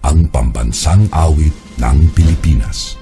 ang pambansang awit ng Pilipinas.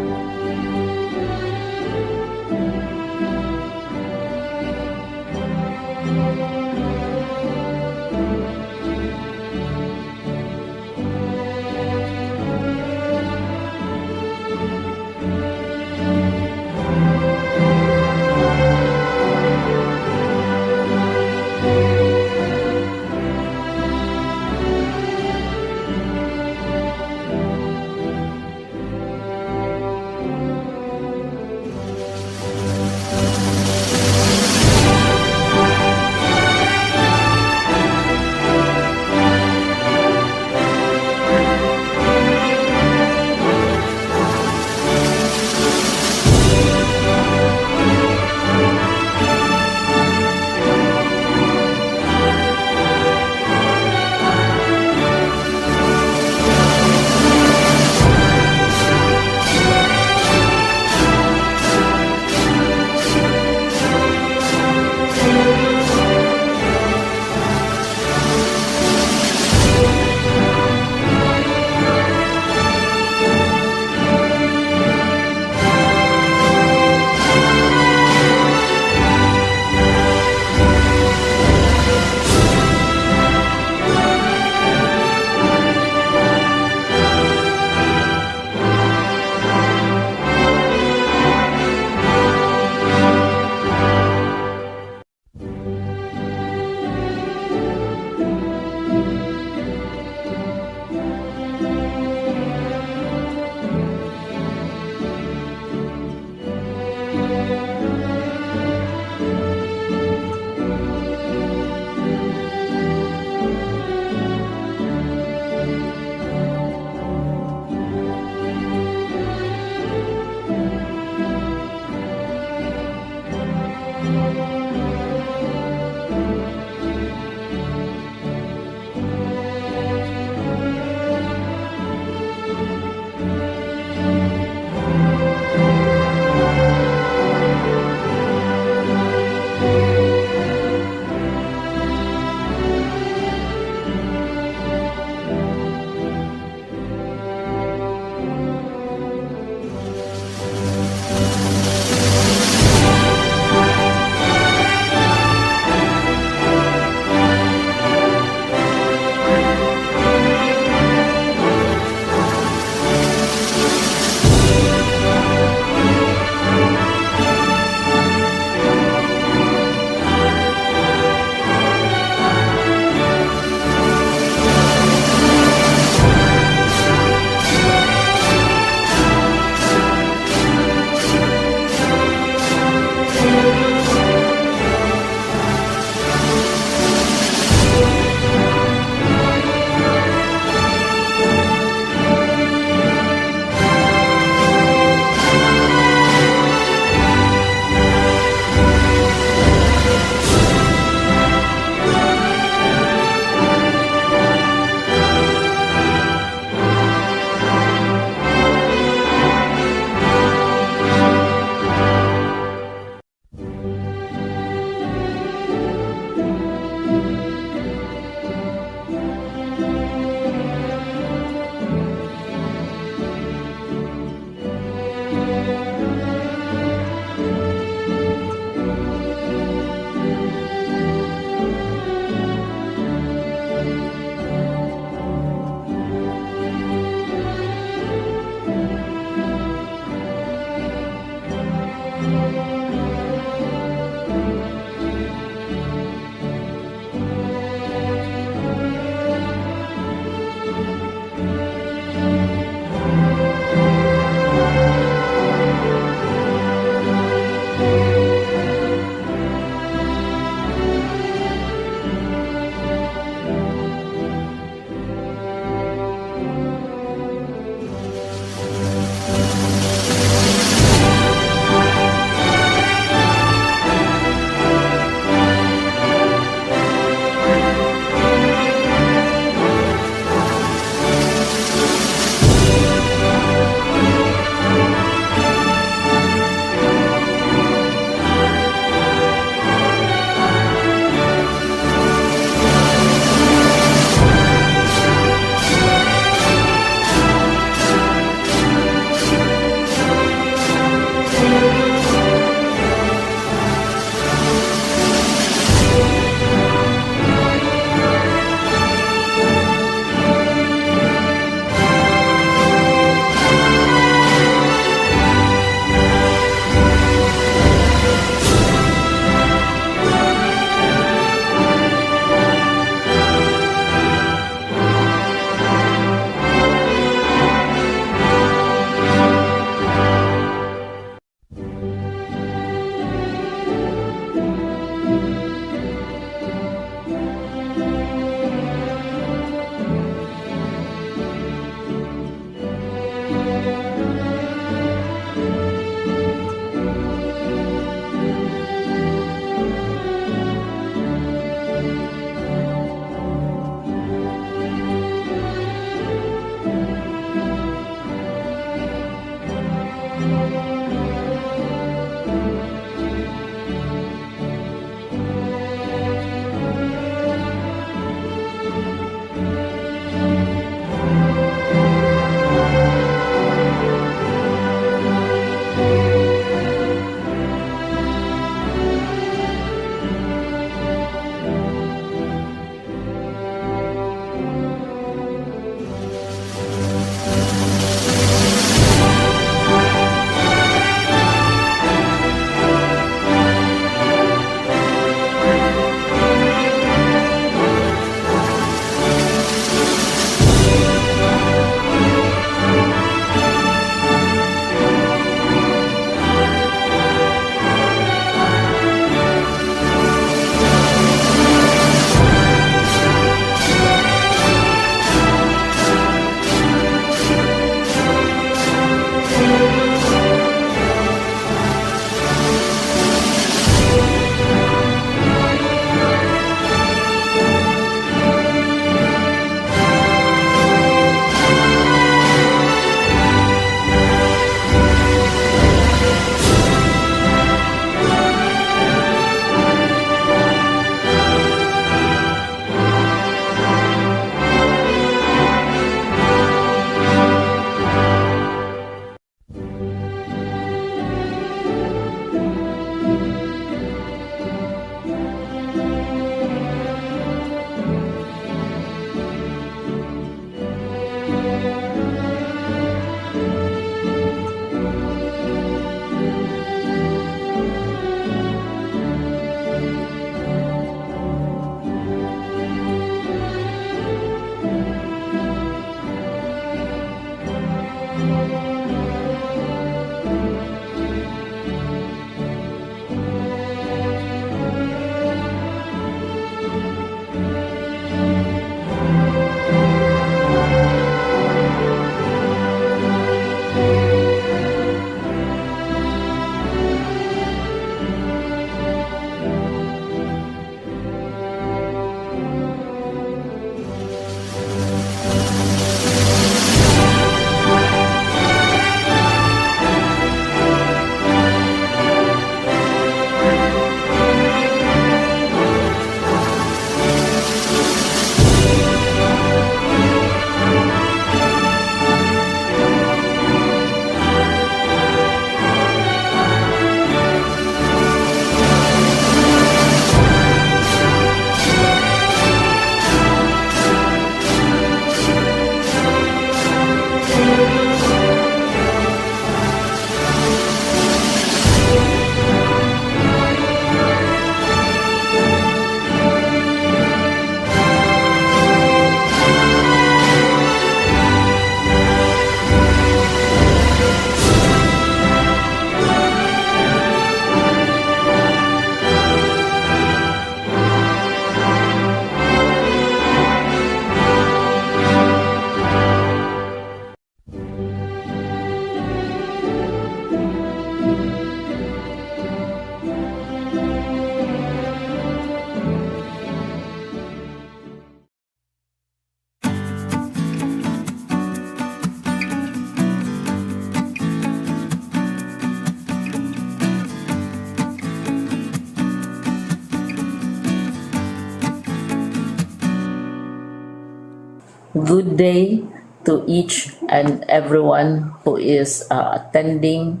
Good day to each and everyone who is attending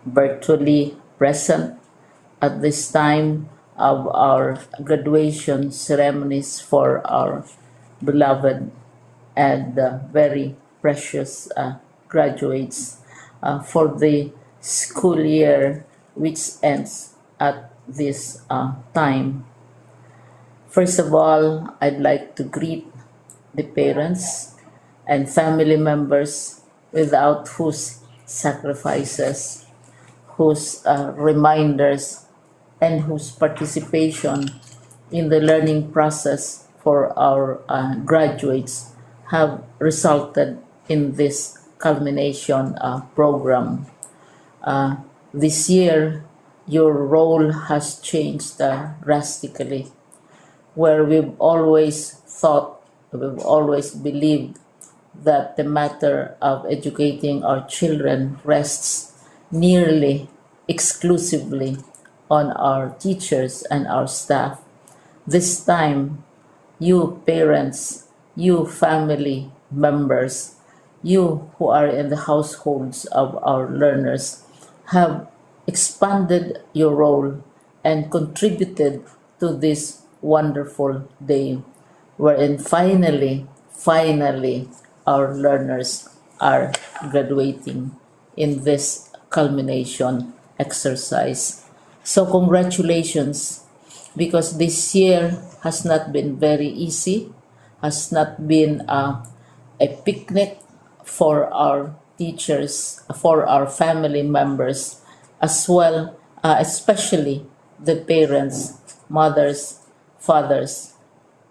virtually present at this time of our graduation ceremonies for our beloved and very precious graduates for the school year which ends at this time. First of all, I'd like to greet the parents and family members without whose sacrifices, whose reminders, and whose participation in the learning process for our graduates have resulted in this culmination program. This year, your role has changed drastically, where we've always believed that the matter of educating our children rests nearly exclusively on our teachers and our staff. This time, you parents, you family members, you who are in the households of our learners have expanded your role and contributed to this wonderful day wherein finally, our learners are graduating in this culmination exercise. So, congratulations, because this year has not been very easy, has not been a picnic for our teachers, for our family members, as well, especially the parents, mothers, fathers,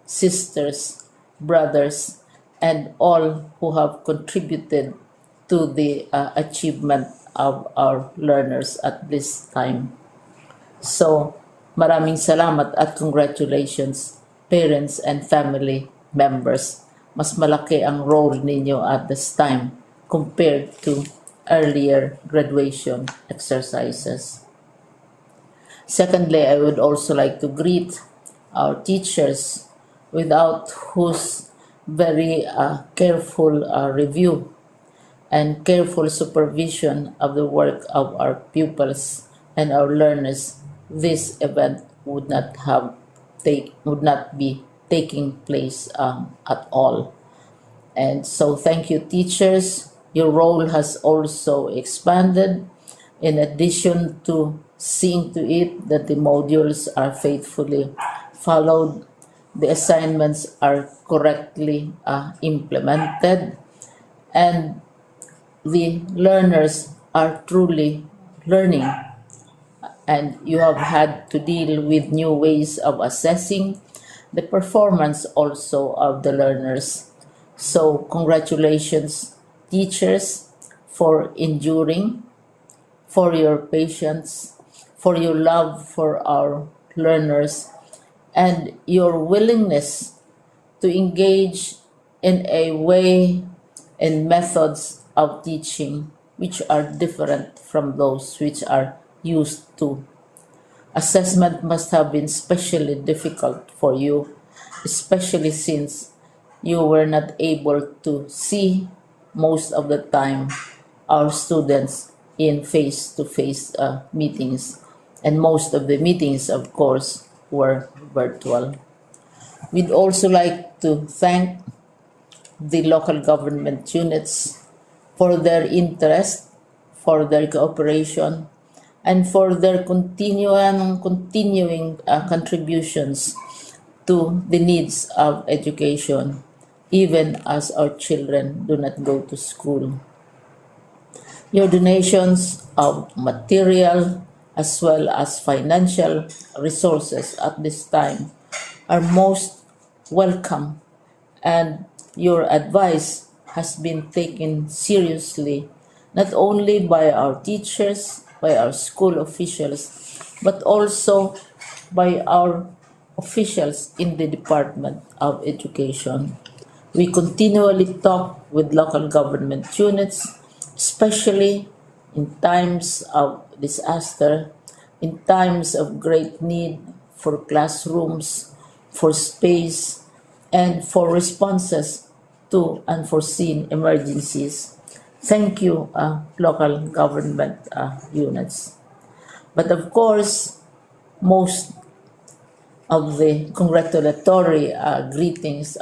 sisters, brothers, and all who have contributed to the achievement of our learners at this time. So, maraming salamat at congratulations, parents and family members. Mas malaki ang role ninyo at this time compared to earlier graduation exercises. Secondly, I would also like to greet our teachers, without whose very careful review and careful supervision of the work of our pupils and our learners, this event would not be taking place at all. And so, thank you, teachers. Your role has also expanded. In addition to seeing to it that the modules are faithfully followed, the assignments are correctly implemented, and the learners are truly learning, and you have had to deal with new ways of assessing the performance also of the learners. So, congratulations, teachers, for enduring, for your patience, for your love for our learners, and your willingness to engage in a way and methods of teaching which are different from those which are used to. Assessment must have been especially difficult for you, especially since you were not able to see most of the time our students in face-to-face meetings, and most of the meetings, of course, were virtual. We'd also like to thank the local government units for their interest, for their cooperation, and for their continuing contributions to the needs of education, even as our children do not go to school. Your donations of material as well as financial resources at this time are most welcome, and your advice has been taken seriously not only by our teachers, by our school officials, but also by our officials in the Department of Education. We continually talk with local government units, especially in times of disaster, in times of great need for classrooms, for space, and for responses to unforeseen emergencies. Thank you, local government units. But of course, most of the congratulatory greetings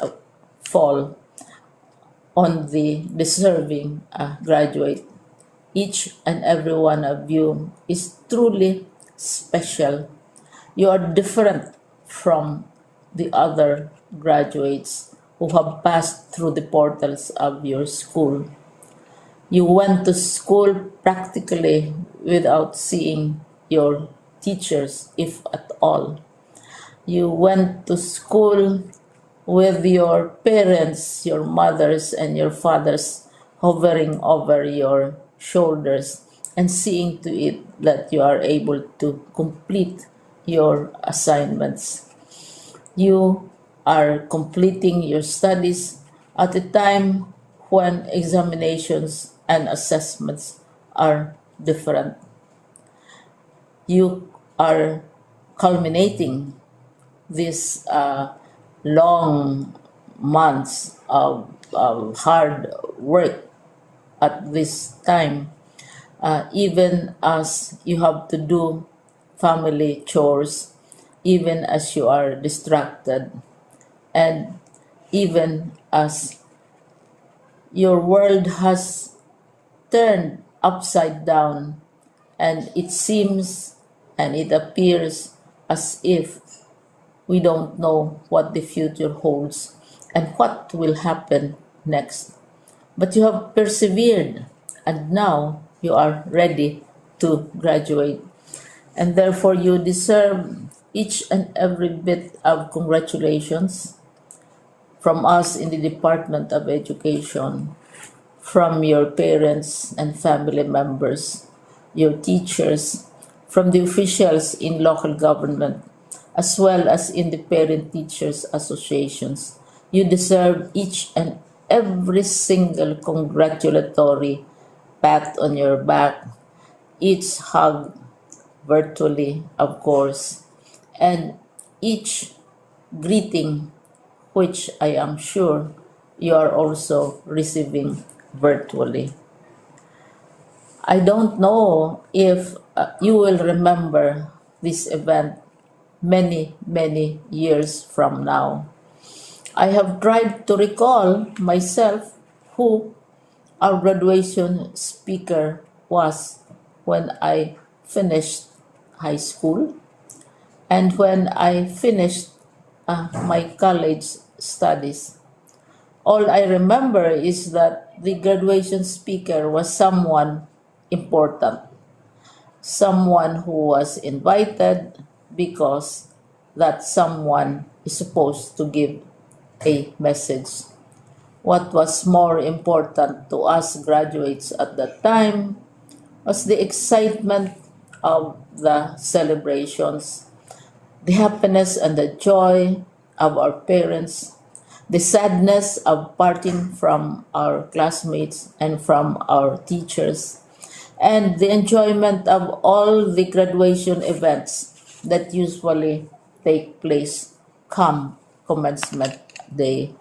fall on the deserving graduate. Each and every one of you is truly special. You are different from the other graduates who have passed through the portals of your school. You went to school practically without seeing your teachers, if at all. You went to school with your parents, your mothers, and your fathers hovering over your shoulders and seeing to it that you are able to complete your assignments. You are completing your studies at a time when examinations and assessments are different. You are culminating these long months of hard work at this time, even as you have to do family chores, even as you are distracted, and even as your world has turned upside down, and it seems and it appears as if we don't know what the future holds and what will happen next. But you have persevered, and now you are ready to graduate. And therefore, you deserve each and every bit of congratulations from us in the Department of Education, from your parents and family members, your teachers, from the officials in local government, as well as in the parent teachers associations. You deserve each and every single congratulatory pat on your back, each hug virtually, of course, and each greeting, which I am sure you are also receiving virtually. I don't know if you will remember this event many years from now. I have tried to recall myself who our graduation speaker was when I finished high school and when I finished my college studies. All I remember is that the graduation speaker was someone important, someone who was invited because that someone is supposed to give a message. What was more important to us graduates at that time was the excitement of the celebrations, the happiness and the joy of our parents, the sadness of parting from our classmates and from our teachers, and the enjoyment of all the graduation events that usually take place come commencement day.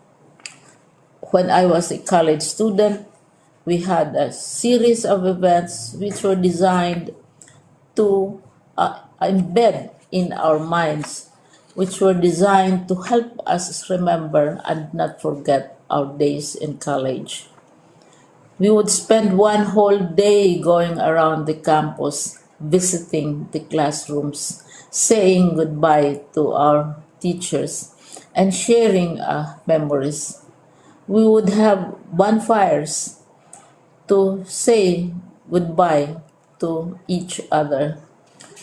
When I was a college student, we had a series of events which were designed to embed in our minds, which were designed to help us remember and not forget our days in college. We would spend one whole day going around the campus, visiting the classrooms, saying goodbye to our teachers, and sharing memories. We would have bonfires to say goodbye to each other.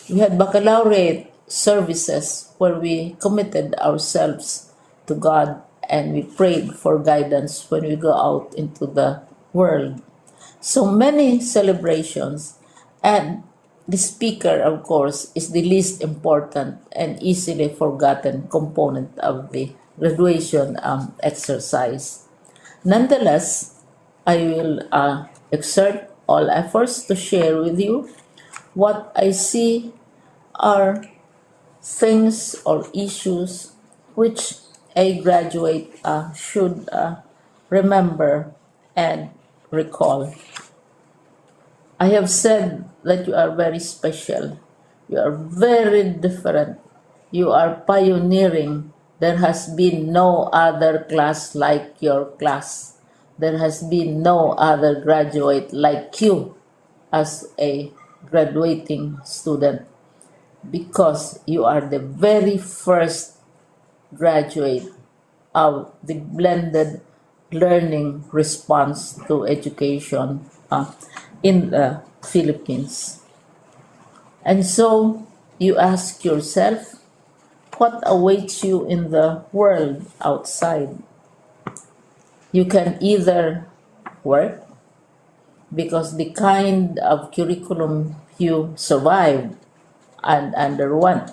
We had baccalaureate services where we committed ourselves to God and we prayed for guidance when we go out into the world. So many celebrations, and the speaker, of course, is the least important and easily forgotten component of the graduation exercise. Nonetheless, I will exert all efforts to share with you what I see are things or issues which a graduate should remember, and recall. I have said that you are very special. You are very different. You are pioneering. There has been no other class like your class. There has been no other graduate like you as a graduating student, because you are the very first graduate of the blended learning response to education in the Philippines. And so you ask yourself, what awaits you in the world outside? You can either work, because the kind of curriculum you survived and underwent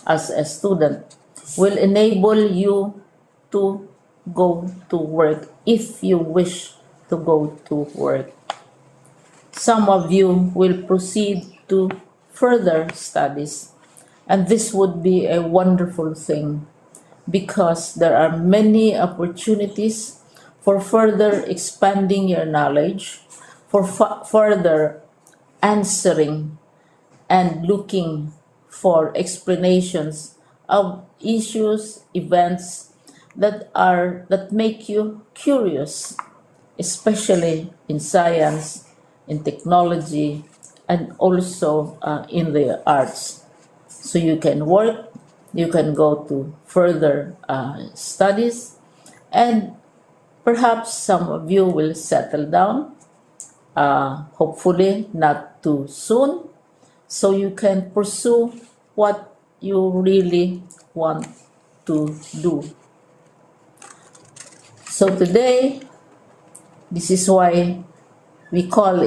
as a student will enable you to go to work if you wish to go to work. Some of you will proceed to further studies, and this would be a wonderful thing, because there are many opportunities for further expanding your knowledge, for further answering and looking for explanations of issues, events that make you curious, especially in science, in technology, and also in the arts. So you can work, you can go to further studies, and perhaps some of you will settle down, hopefully not too soon, so you can pursue what you really want to do. So today, this is why we call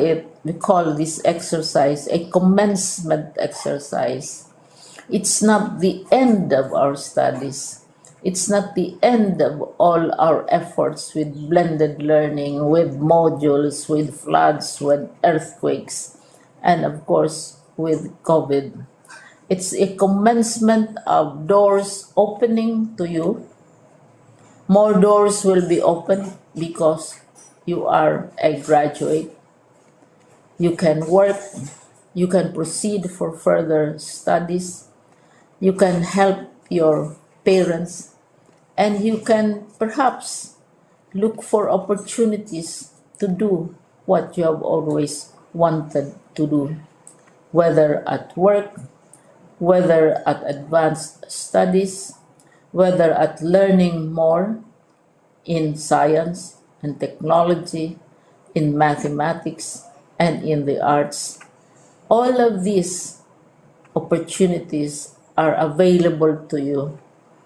this exercise a commencement exercise. It's not the end of our studies. It's not the end of all our efforts with blended learning, with modules, with floods, with earthquakes, and of course with COVID. It's a commencement of doors opening to you. More doors will be opened because you are a graduate. You can work, you can proceed for further studies, you can help your parents, and you can perhaps look for opportunities to do what you have always wanted to do, whether at work, whether at advanced studies, whether at learning more in science and technology, in mathematics, and in the arts. All of these opportunities are available to you.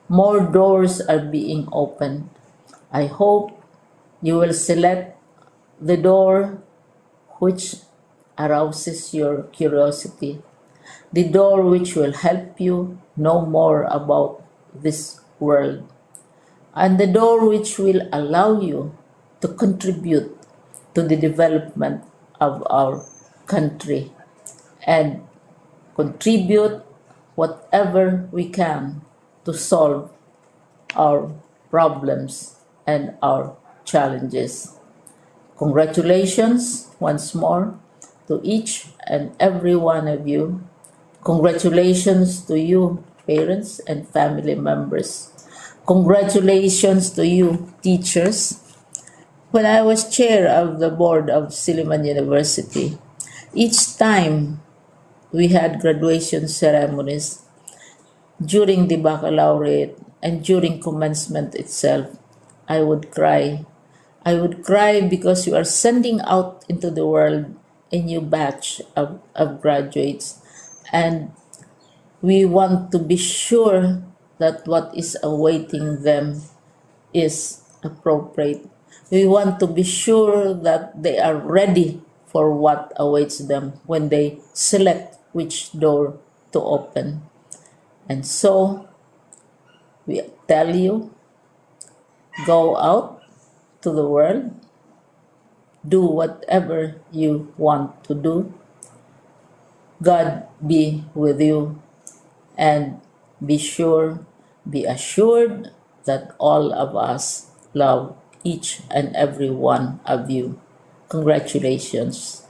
More doors are being opened. I hope you will select the door which arouses your curiosity, the door which will help you know more about this world, and the door which will allow you to contribute to the development of our country and contribute whatever we can to solve our problems and our challenges. Congratulations once more to each and every one of you. Congratulations to you, parents and family members. Congratulations to you, teachers. When I was chair of the board of Silliman University, each time we had graduation ceremonies, during the baccalaureate and during commencement itself, I would cry. I would cry because you are sending out into the world a new batch of graduates, and we want to be sure that what is awaiting them is appropriate. We want to be sure that they are ready for what awaits them when they select which door to open. And so we tell you, go out to the world, do whatever you want to do. God be with you, and be assured that all of us love each and every one of you. Congratulations.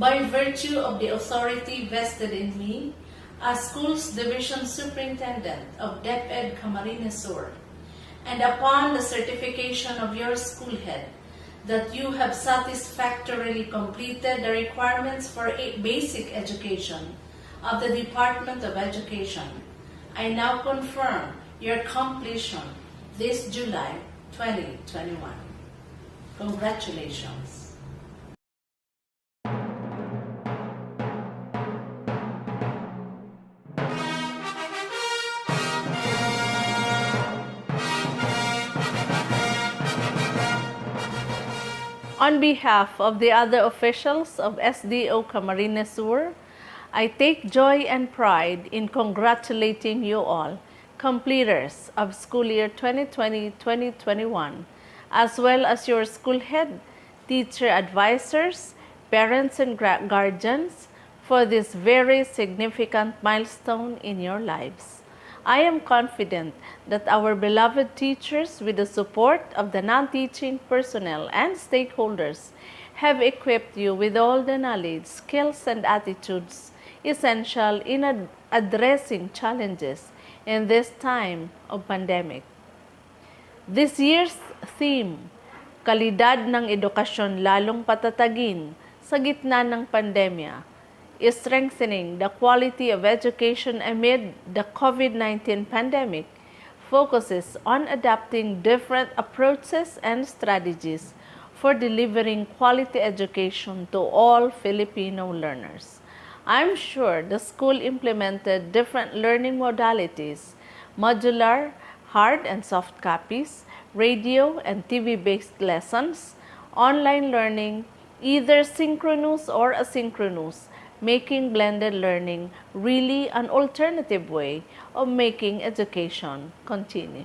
By virtue of the authority vested in me as Schools Division Superintendent of DepEd Camarines Sur, and upon the certification of your school head that you have satisfactorily completed the requirements for a basic education of the Department of Education, I now confirm your completion this July 2021. Congratulations. On behalf of the other officials of SDO Camarines Sur, I take joy and pride in congratulating you all, completers of school year 2020-2021, as well as your school head, teacher advisors, parents and guardians, for this very significant milestone in your lives. I am confident that our beloved teachers, with the support of the non-teaching personnel and stakeholders, have equipped you with all the knowledge, skills, and attitudes essential in addressing challenges in this time of pandemic. This year's theme, Kalidad ng Edukasyon Lalong Patatagin sa Gitna ng Pandemya, is strengthening the quality of education amid the COVID-19 pandemic, focuses on adapting different approaches and strategies for delivering quality education to all Filipino learners. I'm sure the school implemented different learning modalities, modular, hard and soft copies, radio and TV-based lessons, online learning, either synchronous or asynchronous, making blended learning really an alternative way of making education continue.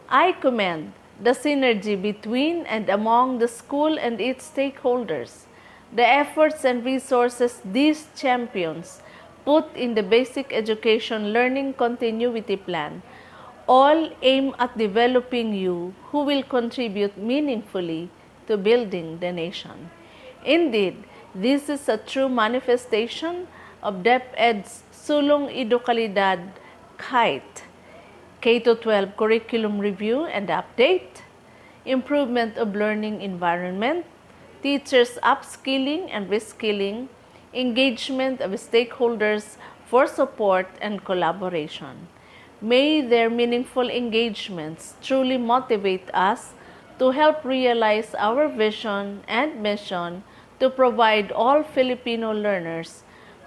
I commend the synergy between and among the school and its stakeholders, the efforts and resources these champions put in the Basic Education Learning Continuity Plan, all aim at developing you who will contribute meaningfully to building the nation. Indeed, this is a true manifestation of DepEd's Sulong Edukalidad KITE, K-12 Curriculum Review and Update, improvement of learning environment, teachers' upskilling and reskilling, engagement of stakeholders for support and collaboration. May their meaningful engagements truly motivate us to help realize our vision and mission to provide all Filipino learners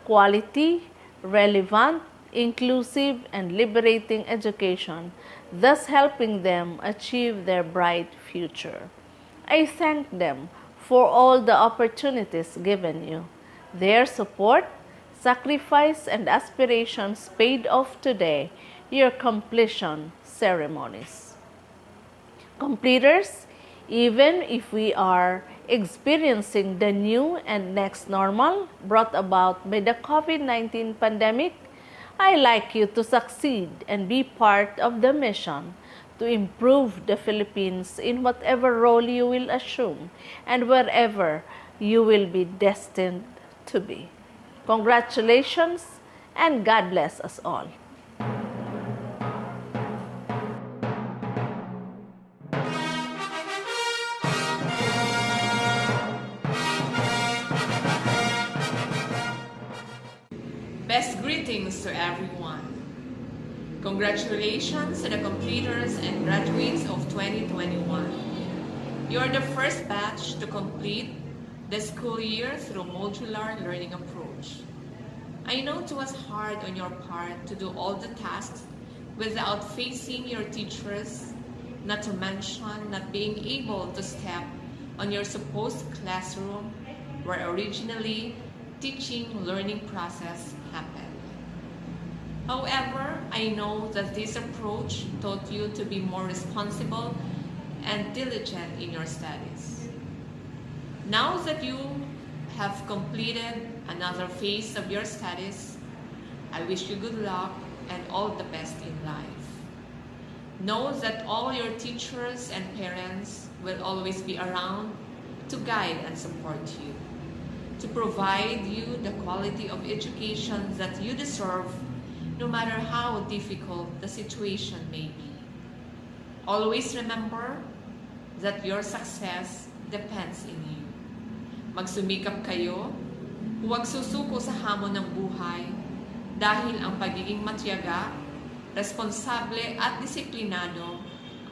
quality, relevant, inclusive, and liberating education, thus helping them achieve their bright future. I thank them for all the opportunities given you. Their support, sacrifice, and aspirations paid off today, your completion ceremonies. Completers, even if we are experiencing the new and next normal brought about by the COVID-19 pandemic, I like you to succeed and be part of the mission to improve the Philippines in whatever role you will assume and wherever you will be destined to be. Congratulations and God bless us all. Best greetings to everyone. Congratulations to the completers and graduates of 2021. You are the first batch to complete the school year through modular learning approach. I know it was hard on your part to do all the tasks without facing your teachers, not to mention not being able to step on your supposed classroom where originally teaching learning process happened. However, I know that this approach taught you to be more responsible and diligent in your studies. Now that you have completed another phase of your studies, I wish you good luck and all the best in life. Know that all your teachers and parents will always be around to guide and support you, to provide you the quality of education that you deserve, no matter how difficult the situation may be. Always remember that your success depends in you. Magsumikap kayo, huwag susuko sa hamon ng buhay dahil ang pagiging matyaga, responsable at disiplinado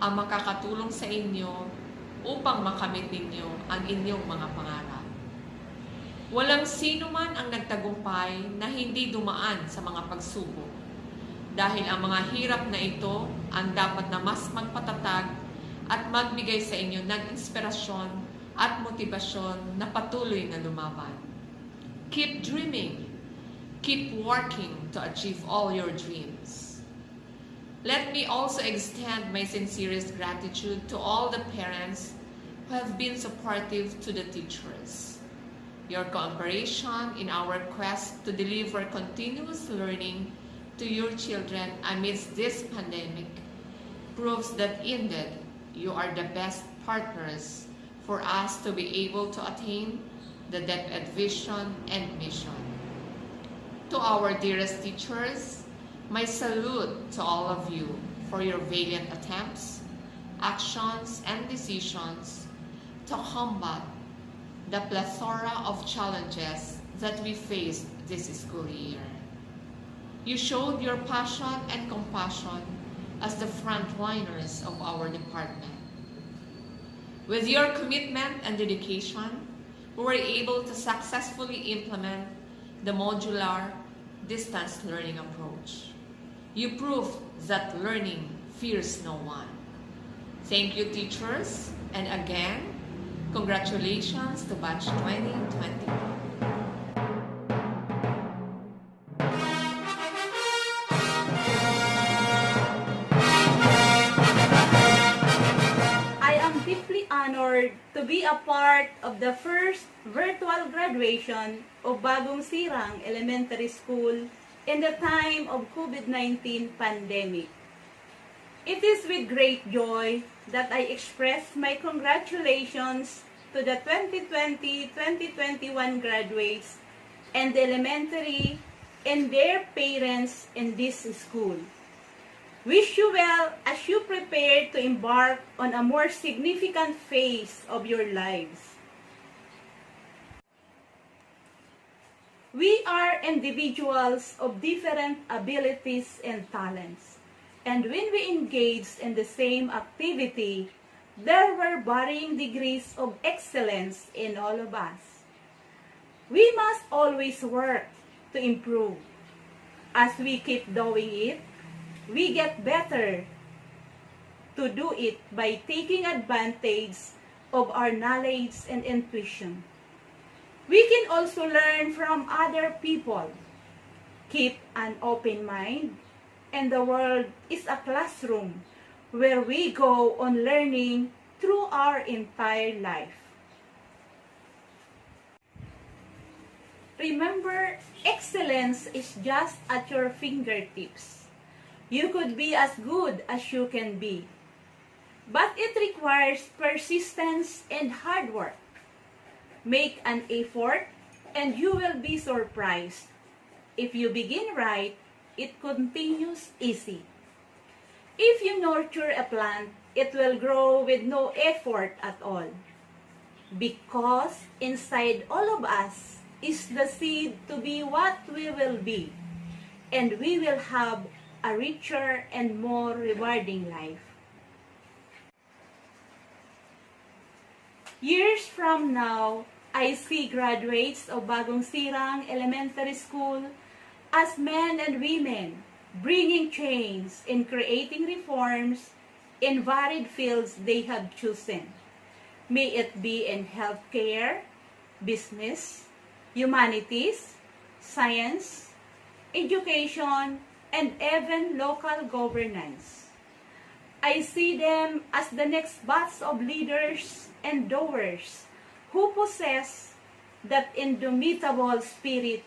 ang makakatulong sa inyo upang makamit ninyo ang inyong mga pangarap. Walang sino man ang nagtagumpay na hindi dumaan sa mga pagsubok dahil ang mga hirap na ito ang dapat na mas magpatatag at magbigay sa inyo ng inspirasyon at motibasyon na patuloy na lumaban. Keep dreaming. Keep working to achieve all your dreams. Let me also extend my sincerest gratitude to all the parents who have been supportive to the teachers. Your cooperation in our quest to deliver continuous learning to your children amidst this pandemic proves that indeed you are the best partners for us to be able to attain the DepEd vision and mission. To our dearest teachers, my salute to all of you for your valiant attempts, actions, and decisions to combat the plethora of challenges that we faced this school year. You showed your passion and compassion as the frontliners of our department. With your commitment and dedication, we were able to successfully implement the modular distance learning approach. You proved that learning fears no one. Thank you, teachers, and again, congratulations to Batch 2020. I am deeply honored to be a part of the first virtual graduation of Bagong Sirang Elementary School in the time of COVID-19 pandemic. It is with great joy that I express my congratulations to the 2020-2021 graduates and the elementary and their parents in this school. Wish you well as you prepare to embark on a more significant phase of your lives. We are individuals of different abilities and talents. And when we engaged in the same activity, there were varying degrees of excellence in all of us. We must always work to improve. As we keep doing it, we get better to do it by taking advantage of our knowledge and intuition. We can also learn from other people. Keep an open mind, and the world is a classroom where we go on learning through our entire life. Remember, excellence is just at your fingertips. You could be as good as you can be, but it requires persistence and hard work. Make an effort and you will be surprised. If you begin right, it continues easy. If you nurture a plant, it will grow with no effort at all. Because inside all of us is the seed to be what we will be, and we will have a richer and more rewarding life. Years from now, I see graduates of Bagong Sirang Elementary School as men and women bringing change and creating reforms in varied fields they have chosen. May it be in healthcare, business, humanities, science, education, and even local governance. I see them as the next batch of leaders and doers who possess that indomitable spirit,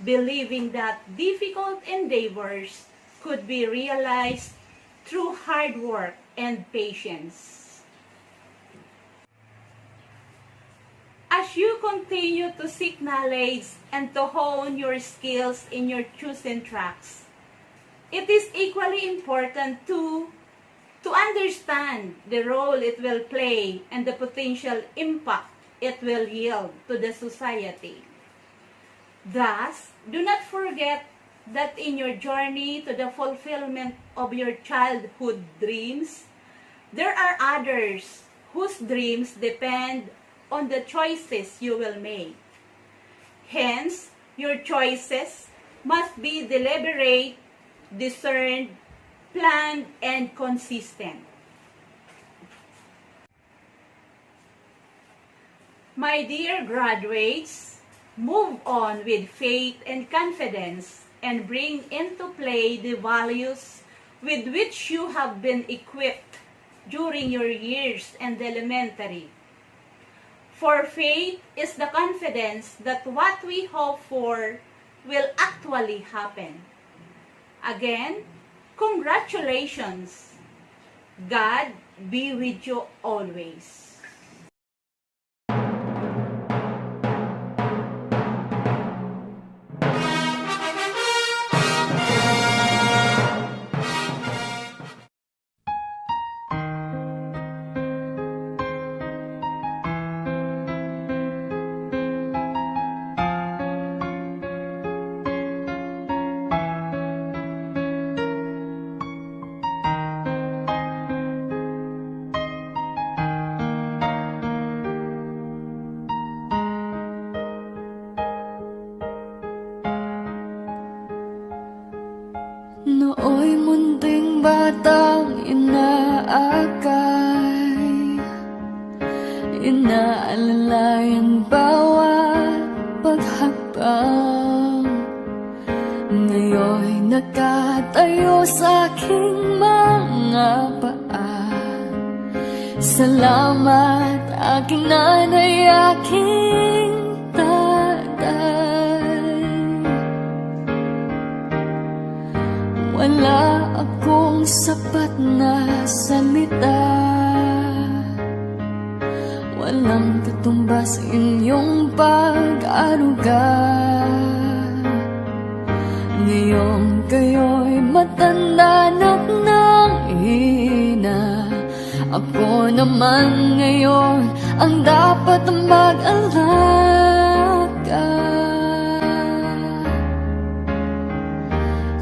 believing that difficult endeavors could be realized through hard work and patience. As you continue to seek knowledge and to hone your skills in your chosen tracks, it is equally important to understand the role it will play and the potential impact it will yield to the society. Thus, do not forget that in your journey to the fulfillment of your childhood dreams, there are others whose dreams depend on the choices you will make. Hence, your choices must be deliberate, discerned, planned, and consistent. My dear graduates, move on with faith and confidence and bring into play the values with which you have been equipped during your years in the elementary. For faith is the confidence that what we hope for will actually happen. Again, congratulations. God be with you always. Nooy munting batang inaakay, inaalalayan bawat paghakbang. Ngayon'y nakatayo sa aking mga paa. Salamat aking nanay, aking tatay. Wala akong sapat na salita, walang katumbas inyong pag-aruga. Ngayon kayo'y matanda na't nanghina, ako naman ngayon ang dapat mag-alaga.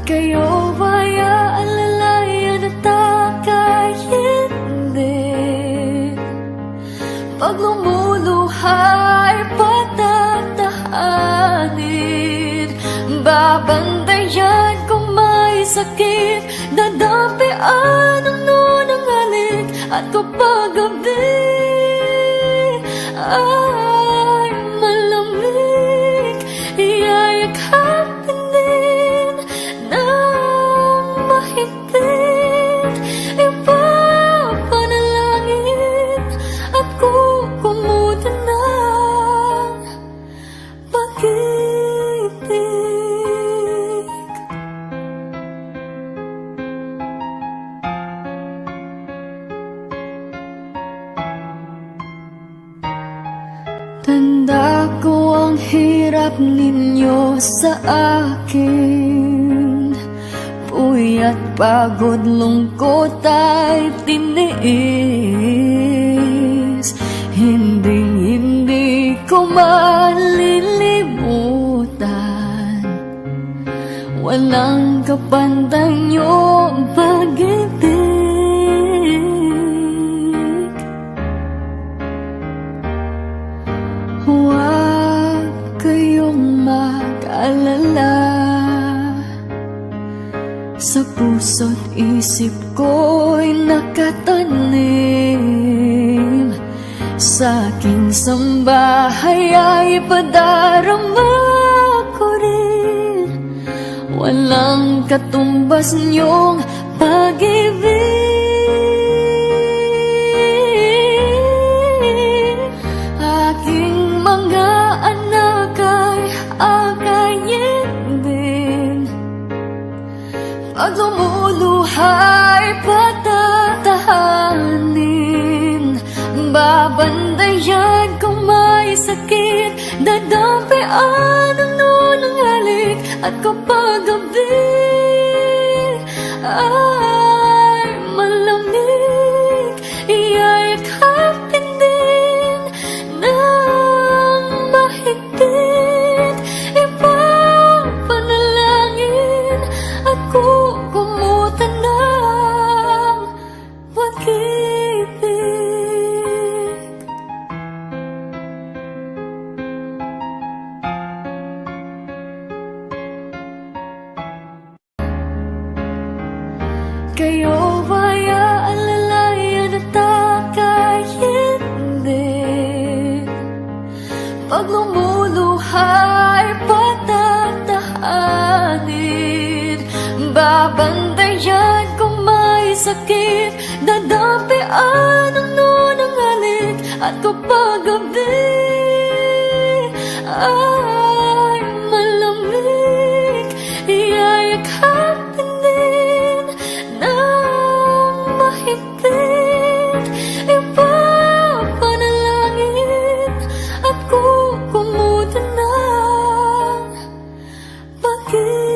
Kayo ba'y aalalayan at aka'y hindi? Pag lumuluha'y patatahanin, babantayan kung may sakit, dadapian ang nunang halik. At kapag gabi ay malamig, iyayakapin din ng mahigpit. Ipapanalangin at kukumutan ng pag-ibig. Tanda ko ang hirap ninyo sa akin, puyat, pagod, lungkot ay tiniis. Hindi ko malilimutan, walang kapantay niyong pag-ibig. Huwag kayong mag-alala, sa puso't isip ko'y nakatanim. Sa aking sambahay ay padarama ko rin, wala walang katumbas niyong pag-ibig. Aking mga anak ay akayin din. Pag lumuluhay, patatahanin. Babandayan kung may sakit, dadampian ang nunang halik. At kapag gabi ay malamig, iyayakapin din ng mahigpit. Ipapanalangin at kukumutan ng pag-ibig. Kayo ba'y aalalayan at takayin din? Pag lumuluhay, patatahanin. Babandayan kung may sakit, dadampian ang nunang halik. At kapag gabi ay malamig, iyayakapin din ng mahigpit. Ipapanalangin at kukumutan ng pag-ibig.